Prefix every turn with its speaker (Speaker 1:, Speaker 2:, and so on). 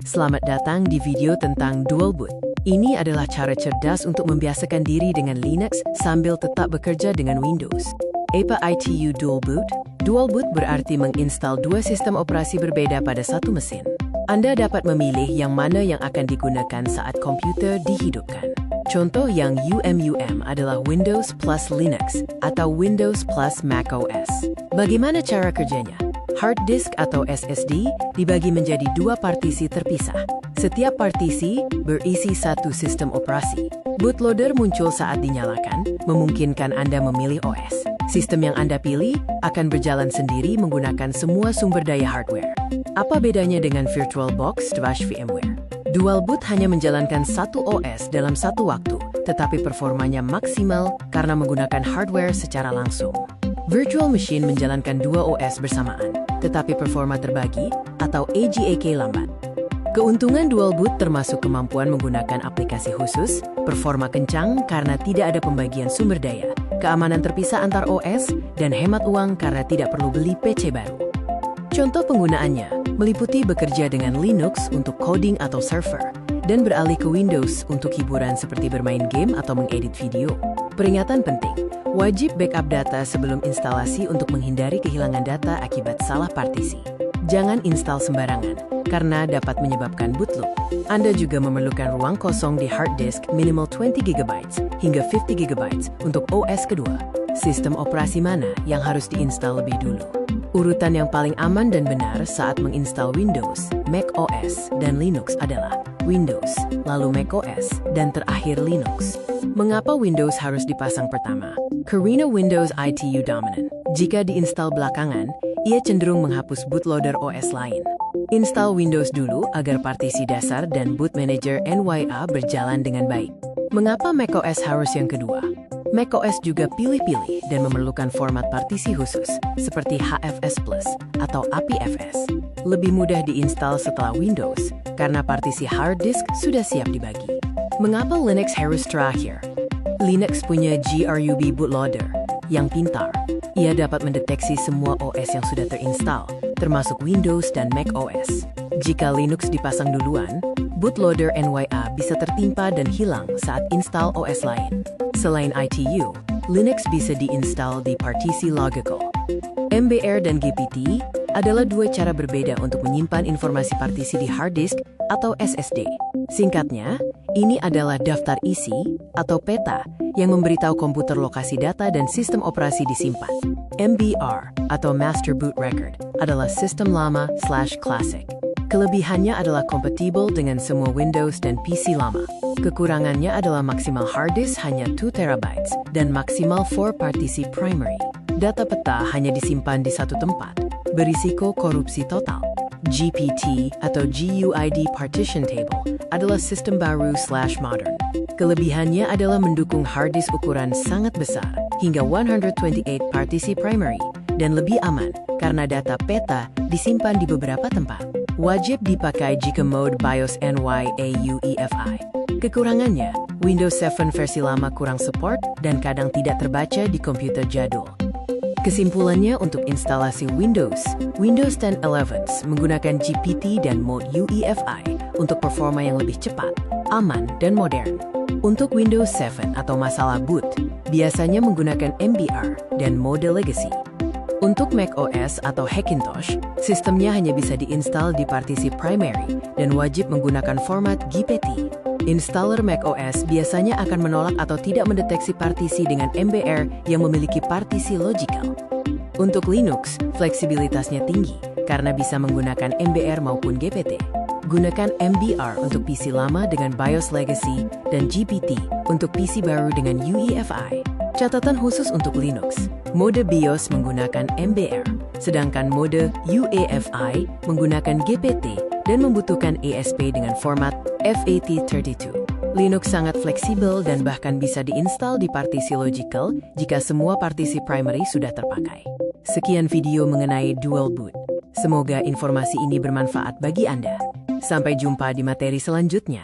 Speaker 1: Selamat datang di video tentang Dual Boot. Ini adalah cara cerdas untuk membiasakan diri dengan Linux sambil tetap bekerja dengan Windows. Apa itu Dual Boot? Dual Boot berarti menginstal dua sistem operasi berbeda pada satu mesin. Anda dapat memilih yang mana yang akan digunakan saat komputer dihidupkan. Contoh yang UMUM adalah Windows plus Linux atau Windows plus macOS. Bagaimana cara kerjanya? Hard disk atau SSD dibagi menjadi dua partisi terpisah. Setiap partisi berisi satu sistem operasi. Bootloader muncul saat dinyalakan, memungkinkan Anda memilih OS. Sistem yang Anda pilih akan berjalan sendiri menggunakan semua sumber daya hardware. Apa bedanya dengan VirtualBox/VMware? Dual Boot hanya menjalankan satu OS dalam satu waktu, tetapi performanya maksimal karena menggunakan hardware secara langsung. Virtual Machine menjalankan dua OS bersamaan, tetapi performa terbagi atau AGAK lambat. Keuntungan Dual Boot termasuk kemampuan menggunakan aplikasi khusus, performa kencang karena tidak ada pembagian sumber daya, keamanan terpisah antar OS, dan hemat uang karena tidak perlu beli PC baru. Contoh penggunaannya meliputi bekerja dengan Linux untuk coding atau server, dan beralih ke Windows untuk hiburan seperti bermain game atau mengedit video. Peringatan penting, wajib backup data sebelum instalasi untuk menghindari kehilangan data akibat salah partisi. Jangan install sembarangan, karena dapat menyebabkan bootloop. Anda juga memerlukan ruang kosong di hard disk minimal 20 GB hingga 50 GB untuk OS kedua. Sistem operasi mana yang harus diinstal lebih dulu? Urutan yang paling aman dan benar saat menginstal Windows, Mac OS, dan Linux adalah Windows, lalu Mac OS, dan terakhir Linux. Mengapa Windows harus dipasang pertama? Karena Windows itu dominan. Jika diinstal belakangan, ia cenderung menghapus bootloader OS lain. Install Windows dulu agar partisi dasar dan boot manager NYA berjalan dengan baik. Mengapa macOS harus yang kedua? macOS juga pilih-pilih dan memerlukan format partisi khusus, seperti HFS Plus atau APFS. Lebih mudah diinstal setelah Windows, karena partisi hard disk sudah siap dibagi. Mengapa Linux harus terakhir? Linux punya GRUB bootloader yang pintar. Ia dapat mendeteksi semua OS yang sudah terinstall, termasuk Windows dan Mac OS. Jika Linux dipasang duluan, bootloader NYA bisa tertimpa dan hilang saat install OS lain. Selain ITU, Linux bisa diinstal di partisi logical. MBR dan GPT adalah dua cara berbeda untuk menyimpan informasi partisi di hard disk atau SSD. Singkatnya, ini adalah daftar isi atau peta yang memberitahu komputer lokasi data dan sistem operasi disimpan. MBR atau Master Boot Record adalah sistem lama/classic. Kelebihannya adalah kompatibel dengan semua Windows dan PC lama. Kekurangannya adalah maksimal hard disk hanya 2 TB dan maksimal 4 partisi primary. Data peta hanya disimpan di satu tempat, berisiko korupsi total. GPT atau GUID Partition Table adalah sistem baru/modern. Kelebihannya adalah mendukung hard disk ukuran sangat besar, hingga 128 partisi primary, dan lebih aman karena data peta disimpan di beberapa tempat. Wajib dipakai jika mode BIOS NYAUEFI. Kekurangannya, Windows 7 versi lama kurang support dan kadang tidak terbaca di komputer jadul. Kesimpulannya untuk instalasi Windows 10 11 menggunakan GPT dan mode UEFI untuk performa yang lebih cepat, aman, dan modern. Untuk Windows 7 atau masalah boot, biasanya menggunakan MBR dan mode legacy. Untuk Mac OS atau Hackintosh, sistemnya hanya bisa diinstal di partisi primary dan wajib menggunakan format GPT. Installer Mac OS biasanya akan menolak atau tidak mendeteksi partisi dengan MBR yang memiliki partisi logical. Untuk Linux, fleksibilitasnya tinggi karena bisa menggunakan MBR maupun GPT. Gunakan MBR untuk PC lama dengan BIOS Legacy dan GPT untuk PC baru dengan UEFI. Catatan khusus untuk Linux, mode BIOS menggunakan MBR, sedangkan mode UEFI menggunakan GPT dan membutuhkan ASP dengan format FAT32. Linux sangat fleksibel dan bahkan bisa diinstal di partisi logical jika semua partisi primary sudah terpakai. Sekian video mengenai Dual Boot. Semoga informasi ini bermanfaat bagi Anda. Sampai jumpa di materi selanjutnya.